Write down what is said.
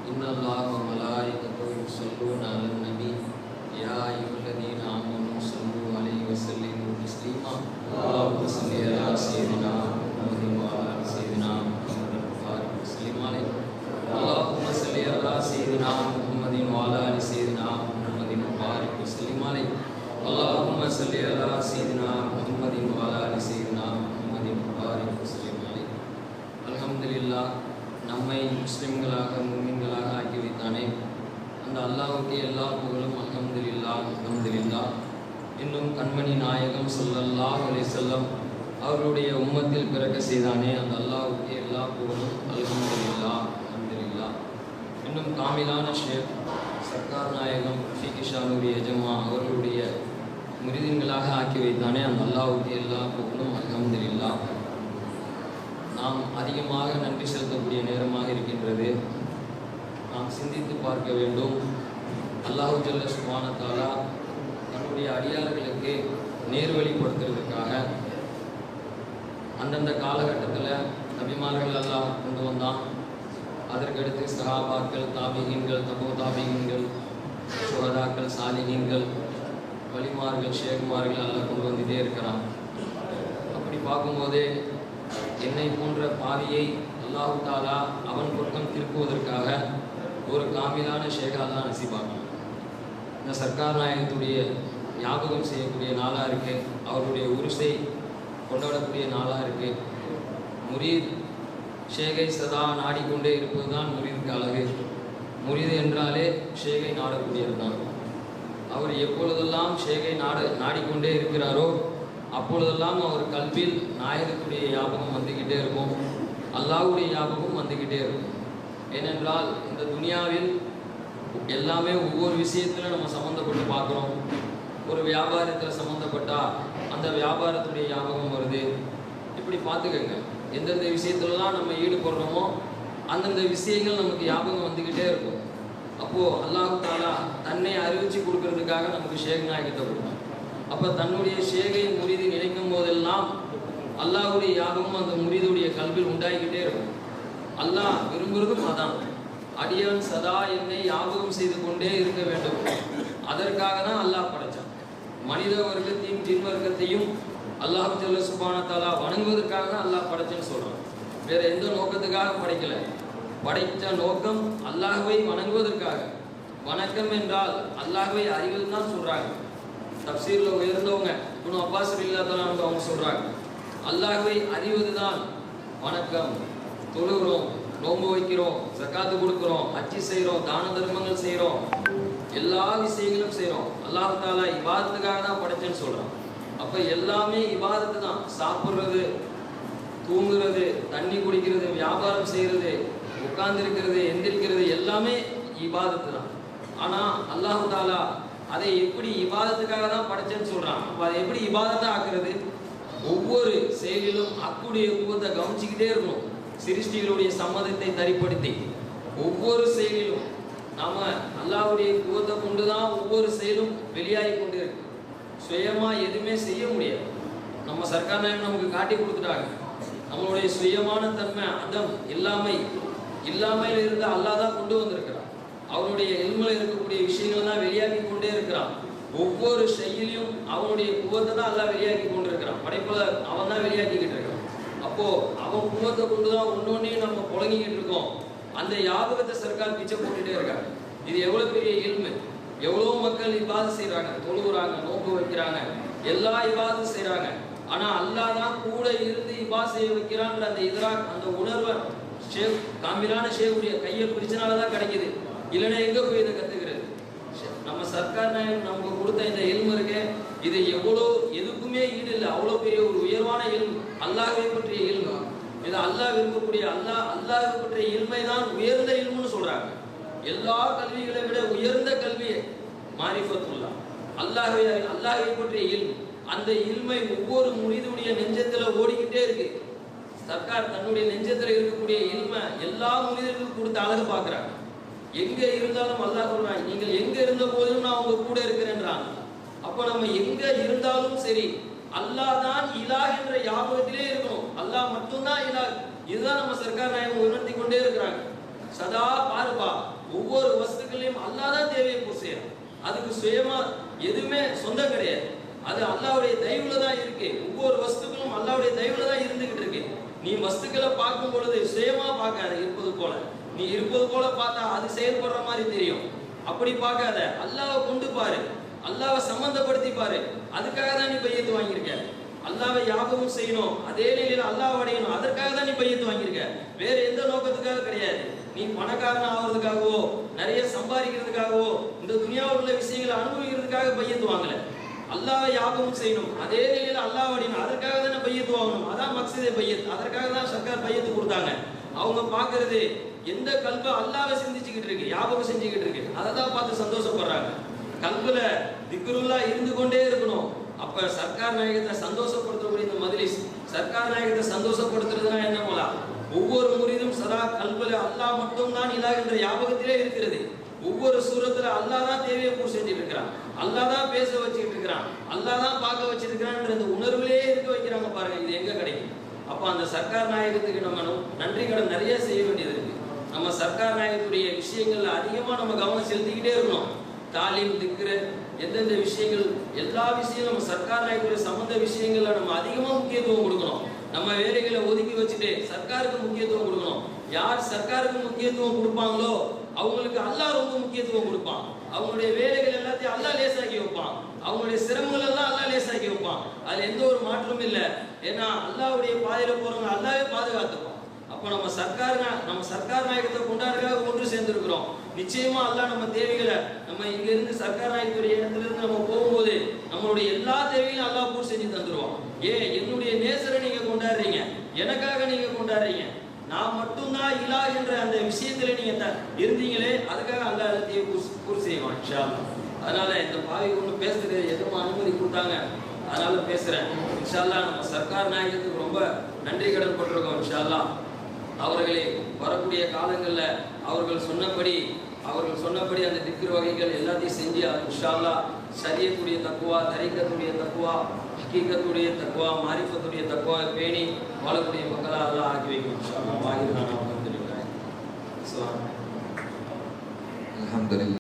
إن الله وملائكته يصلون على النبي يا أيها الذين آمنوا صلوا عليه وسلموا تسليما اللهم صل على سيدنا محمد وعلى آل سيدنا محمد وبارك وسلم عليه اللهم صل على سيدنا محمد وعلى آل سيدنا محمد وبارك وسلم عليه اللهم صل على سيدنا محمد وعلى آل سيدنا محمد وبارك وسلم عليه الحمد لله நம்மை முஸ்லிம்களாக முஃமின்களாக ஆக்கி வைத்தானே அந்த அல்லாஹ்வுக்கு எல்லா புகழும் அல்ஹம்துலில்லாஹ் அல்ஹம்துலில்லாஹ். இன்னும் கண்மணி நாயகம் ஸல்லல்லாஹு அலைஹி வஸல்லம் அவர்களுடைய உம்மத்தில் பிறக்க செய்தானே அந்த அல்லாஹ்வுக்கு எல்லா புகழும் அல்ஹம்துலில்லாஹ் அல்ஹம்துலில்லாஹ். இன்னும் காமிலான ஷேக் சர்க்கார் நாயகம் ரஃபீக் ஷானுரி எஜமா அவர்களுடைய முரிதீன்களாக ஆக்கி வைத்தானே அந்த அல்லாஹ்வுக்கு எல்லா புகழும் அல்ஹம்துலில்லாஹ். நாம் அதிகமாக நன்றி செலுத்தக்கூடிய நேரமாக இருக்கின்றது. நாம் சிந்தித்து பார்க்க வேண்டும். அல்லாஹு ஜல்ல சுப்ஹானஹு வ தஆலா தன்னுடைய அடியார்களுக்கு நேர்வழிப்படுத்துறதுக்காக அந்தந்த காலகட்டத்தில் நபிமார்கள் அல்லாஹ் கொண்டு வந்தான். அதற்கடுத்து சஹாபாக்கள், தாபிகீன்கள், தபோ தாபிகீன்கள், சுஹதாக்கள், சாலிஹீன்கள், வலிமார்கள், ஷேகுமார்கள் அல்லாஹ் கொண்டு வந்துட்டே இருக்கிறான். அப்படி பார்க்கும்போதே என்னை போன்ற பாவியை அல்லாஹு தாலா அவன் பக்கம் திருப்புவதற்காக ஒரு காமிலான ஷேகா அல்லாஹ் நசீபாக்கணும். இந்த சர்க்கார் நாயகத்துடைய ஞாபகம் செய்யக்கூடிய நாளாக இருக்குது. அவருடைய உருசை கொண்டாடக்கூடிய நாளாக இருக்குது. முரீத் ஷேகை சதா நாடிக்கொண்டே இருப்பது தான் முரீதுக்கு அழகு. முரீது என்றாலே ஷேகை நாடக்கூடியது தான். அவர் எப்பொழுதெல்லாம் ஷேகை நாடிக்கொண்டே இருக்கிறாரோ அப்பொழுதெல்லாம் அவர் கல்வியில் நாயகத்துடைய ஞாபகம் வந்துக்கிட்டே இருக்கும், அல்லாஹ்வுடைய ஞாபகம் வந்துக்கிட்டே இருக்கும். ஏனென்றால் இந்த துனியாவில் எல்லாமே ஒவ்வொரு விஷயத்தில் நம்ம சம்மந்தப்பட்டு பார்க்குறோம். ஒரு வியாபாரத்தில் சம்மந்தப்பட்டால் அந்த வியாபாரத்துடைய ஞாபகம் வருது. இப்படி பார்த்துக்கங்க, எந்தெந்த விஷயத்துலலாம் நம்ம ஈடுபடுறோமோ அந்தந்த விஷயங்கள் நமக்கு ஞாபகம் வந்துக்கிட்டே இருக்கும். அப்போது அல்லாஹ் தாலா தன்னை அறிவித்து கொடுக்கறதுக்காக நமக்கு ஷேக் நாயகத்தை கொடுக்கும். அப்போ தன்னுடைய ஷேகை முரிதி நினைக்கும் போதெல்லாம் அல்லாஹ்வுடைய யாகமும் அந்த முரிதுடைய கல்வியில் உண்டாகிக்கிட்டே இருக்கும். அல்லாஹ் விரும்புகிறதும் அதான். அடியான் சதா என்னை ஞாபகம் செய்து கொண்டே இருக்க வேண்டும். அதற்காக தான் அல்லாஹ் படைத்தான். மனித வர்க்கத்தையும் ஜின் வர்க்கத்தையும் அல்லாஹ் ஜல்ல சுப்ஹானஹு வ தஆலா வணங்குவதற்காக தான் அல்லாஹ் படைச்சேன்னு சொல்கிறான். வேற எந்த நோக்கத்துக்காக படைக்கல. படைத்த நோக்கம் அல்லாஹ்வை வணங்குவதற்காக. வணக்கம் என்றால் அல்லாஹ்வை அறிவது தான் சொல்கிறாங்க. தப்சீரில் உயர்ந்தவங்க இப்னு அப்பாஸ் ரலியல்லாஹு தஆலா அவங்க சொல்கிறாங்க, அல்லாஹ்வை அறிவது தான் வணக்கம். தொழுகிறோம், நோன்பு வைக்கிறோம், ஜக்காத்து கொடுக்குறோம், ஹஜ்ஜி செய்கிறோம், தான தர்மங்கள் செய்கிறோம், எல்லா விஷயங்களும் செய்கிறோம். அல்லாஹ் தஆலா இபாதத்துக்காக தான் படைச்சேன்னு சொல்கிறான். அப்போ எல்லாமே இபாதத்து தான். சாப்பிட்றது, தூங்குறது, தண்ணி குடிக்கிறது, வியாபாரம் செய்கிறது, உட்கார்ந்துருக்கிறது, எந்திரிக்கிறது எல்லாமே இபாதத்து தான். ஆனால் அல்லாஹ் தஆலா அதை எப்படி இபாதத்துக்காக தான் படைச்சேன்னு சொல்கிறான். அப்போ அதை எப்படி இபாதத்தாக ஆக்குறது? ஒவ்வொரு செயலிலும் அக்குடைய குவத்தை கவனிச்சுக்கிட்டே இருக்கணும். சிருஷ்டிகளுடைய சம்மதத்தை தரிப்படுத்தி ஒவ்வொரு செயலிலும் நாம் அல்லாஹ்வுடைய குவத்தை கொண்டு தான் ஒவ்வொரு செயலும் வெளியாகி கொண்டு இருக்கு. சுயமாக எதுவுமே செய்ய முடியாது. நம்ம சர்க்கார் நாயகம் நமக்கு காட்டி கொடுத்துட்டாங்க. நம்மளுடைய சுயமான தன்மை அதம் இல்லாமையில் இருந்து அல்லாஹ் தான் கொண்டு வந்திருக்கிறான். அவனுடைய இல்மில் இருக்கக்கூடிய விஷயங்கள் தான் வெளியாகி கொண்டே இருக்கிறான். ஒவ்வொரு செயலியும் அவனுடைய குவத்தை தான் எல்லாம் வெளியாக்கி கொண்டு இருக்கிறான். படைப்புல அவன் தான் வெளியாக்கிக்கிட்டு இருக்கான். அப்போ அவன் குவத்தை கொண்டு தான் ஒன்னொன்னையும் நம்ம புழங்கிக்கிட்டு இருக்கோம். அந்த ஞாபகத்தை சர்க்கார் பிச்சை போட்டுட்டே இருக்காங்க. இது எவ்வளவு பெரிய இல்மு! எவ்வளோ மக்கள் இபாதத் செய்யறாங்க, தொழுகிறாங்க, நோன்பு வைக்கிறாங்க, எல்லா இபாதத்தும் செய்யறாங்க. ஆனா அல்லாஹ் தான் கூட இருந்து இபாதத் செய்ய வைக்கிறான்ற அந்த இத்ராக், அந்த உணர்வை ஷேக் காமிலான ஷேக்குடைய கையை பிடிச்சனாலதான் கிடைக்குது. இல்லைன்னா எங்க போய் இதை கத்துக்கிறது? நம்ம சர்க்கார் நாயகம் நமக்கு கொடுத்த இந்த இல்மு இருக்கு, இது எவ்வளோ எதுக்குமே ஈடு இல்லை. அவ்வளோ பெரிய ஒரு உயர்வான இல்மு, அல்லாஹ்வை பற்றிய இல்மு. இது அல்லாஹ் விரும்பக்கூடிய அல்லாஹ் பற்றிய இல்மை தான் உயர்ந்த இல்முன்னு சொல்றாங்க. எல்லா கல்விகளை விட உயர்ந்த கல்வியை மாரிஃபத்துல்லாஹ், அல்லாஹ்வை பற்றிய இல்மு. அந்த இல்மை ஒவ்வொரு முரீதுடைய நெஞ்சத்துல ஓடிக்கிட்டே இருக்கு. சர்க்கார் தன்னுடைய நெஞ்சத்துல இருக்கக்கூடிய இல்மை எல்லா முரீதுகளுக்கும் கொடுத்து அழகு பார்க்குறாங்க. எங்க இருந்தாலும் அல்லாஹ் சொல்றாங்க, நீங்கள் எங்க இருந்த போதிலும் நான் உங்க கூட இருக்கிறேன்றாங்க. அப்ப நம்ம எங்க இருந்தாலும் சரி அல்லாஹ் தான் இலாஹ் என்ற ஞாபகத்திலே இருக்கணும். அல்லாஹ் மட்டும்தான் இலாஹ். இதுதான் நம்ம சர்க்கார் நாயகம் உணர்த்தி கொண்டே இருக்கிறாங்க. சதா பாருப்பா, ஒவ்வொரு வஸ்துக்களையும் அல்லாஹ் தான் தேவையை பூர்த்தி செய்யறான். அதுக்கு சுயமா எதுவுமே சொந்தம் கிடையாது. அது அல்லாஹ்வுடைய தயவுல தான் இருக்கு. ஒவ்வொரு வஸ்துக்களும் அல்லாஹ்வுடைய தயவுல தான் இருந்துகிட்டு இருக்கு. நீ வஸ்துக்களை பார்க்கும் பொழுது சுயமா பார்க்காத, இருப்பது போல. நீ இருப்பது போல பார்த்தா அது செயல்படுற மாதிரி தெரியும். அப்படி பார்க்காத, அல்லாஹ்வை கொண்டு பாரு, அல்லாஹ்வை சம்பந்தப்படுத்தி பாரு. அதுக்காக தான் நீ பையத்து வாங்கியிருக்க. அல்லாஹ்வை யாபகம் செய்யணும், அதே நிலையில அல்லாஹ்வை அடையணும், அதற்காக தான் நீ பையத்து வாங்கியிருக்க. வேற எந்த நோக்கத்துக்காக கிடையாது. நீ பணக்காரன் ஆகிறதுக்காகவோ நிறைய சம்பாதிக்கிறதுக்காகவோ இந்த துனியாவில் உள்ள விஷயங்களை அனுபவிக்கிறதுக்காக பையத்து வாங்கல. அல்லாஹ்வை யாபகம் செய்யணும், அதே நிலையில அல்லாஹ்வை அடையணும், அதற்காக தானே பையத்து வாங்கணும். அதான் மக்சதே பையத். அதற்காக தான் சர்க்கார் பையத்து கொடுத்தாங்க. அவங்க பார்க்கறது எந்த கல்பை அல்லாஹ்வை சிந்திச்சுக்கிட்டு இருக்கு, யாபகம் செஞ்சுக்கிட்டு இருக்கு, அதை தான் பார்த்து சந்தோஷப்படுறாங்க. கல்புல திக்ருல்லா இருந்து கொண்டே இருக்கணும். அப்ப சர்க்கார் நாயகத்தை சந்தோஷப்படுத்தக்கூடிய இந்த மஜ்லிஸ், சர்க்கார் நாயகத்தை சந்தோஷப்படுத்துறதுனா என்ன போல, ஒவ்வொரு முறிதும் சதா கல்புல அல்லாஹ் மட்டும் தான் இலாஹ் என்ற ஞாபகத்திலே இருக்கிறது. ஒவ்வொரு சூரத்துல அல்லாஹ் தான் தேவையை பூர்த்தி செஞ்சுட்டு இருக்கிறான், அல்லாஹ் தான் பேச வச்சுக்கிட்டு இருக்கிறான், அல்லாஹ் தான் பார்க்க வச்சிருக்கிறான் என்ற இந்த உணர்விலே இருக்க வைக்கிறாங்க பாருங்க. இது எங்க கிடைக்கும்? அப்ப அந்த சர்க்கார் நாயகத்துக்கு நம்ம நன்றி கடன் நிறைய செய்ய வேண்டியது இருக்கு. நம்ம சர்க்கார் நாயகத்துடைய விஷயங்கள்ல அதிகமா நம்ம கவனம் செலுத்திக்கிட்டே இருக்கணும். தாலீம், திக்ரு, எந்தெந்த விஷயங்கள், எல்லா விஷயங்களும் நம்ம சர்க்கார் நாயகத்துடைய சம்பந்த விஷயங்கள்ல நம்ம அதிகமா முக்கியத்துவம் கொடுக்கணும். நம்ம வேலைகளை ஒதுக்கி வச்சுட்டு சர்க்காருக்கு முக்கியத்துவம் கொடுக்கணும். யார் சர்க்காருக்கு முக்கியத்துவம் கொடுப்பாங்களோ அவங்களுக்கு அல்லாஹ் ரொம்ப முக்கியத்துவம் கொடுப்பான். அவங்களுடைய வேலைகள் எல்லாத்தையும் அல்லாஹ் லேசாக்கி வைப்பான். அவங்களுடைய சிரமங்கள் எல்லாம் அல்லாஹ் லேசாக்கி வைப்பான். அதுல எந்த ஒரு மாற்றமும் இல்லை. ஏன்னா அல்லாஹ்வுடைய பாதையில போறவங்க அல்லாஹ்வே பாதுகாத்துப்பான். அப்ப நம்ம சர்க்கார் நாயகத்தை கொண்டாடுறதுக்காக ஒன்று சேர்ந்திருக்கிறோம். நிச்சயமா அல்லாஹ் நம்ம தேவைகளை, நம்ம இங்க இருந்து சர்க்கார் நாயகத்துடைய இடத்துல இருந்து நம்ம போகும்போது நம்மளுடைய எல்லா தேவையும் அல்லாஹ் பூர்த்தி செஞ்சு தந்துருவான். என்னுடைய நேசரை நீங்க கொண்டாடுறீங்க, எனக்காக நீங்க கொண்டாடுறீங்க, நான் மட்டும்தான் இலாஹ் என்ற அந்த விஷயத்துல நீங்க இருந்தீங்களே, அதுக்காக அல்லாஹ் எல்லாத்தையும் பூர்த்தி செய்வான் இன்ஷா அல்லாஹ். அதனால இந்த பாவி ஒன்று பேசுறது எதுவும் அனுமதி கொடுத்தாங்க, அதனால பேசுறேன். இன்ஷா அல்லாஹ் நம்ம சர்க்கார் நாயகத்துக்கு ரொம்ப நன்றி கடன் பட்டிருக்கோம். இன்ஷா அல்லாஹ் அவர்களை வரக்கூடிய காலங்கள்ல அவர்கள் சொன்னபடி அந்த திக்ர் வகைகள் எல்லாத்தையும் செஞ்சு இன்ஷா அல்லாஹ் ஷரியத்துடைய தக்வா, தரீகத்துடைய தக்வா, ஹகீகத்துடைய தக்வா, மாரிஃபத்துடைய தக்வா பேணி வாழக்கூடிய மக்களாக அல்லாஹ் ஆக்கி வைக்கும் இன்ஷா அல்லாஹ். அல்ஹம்துலில்லாஹ்.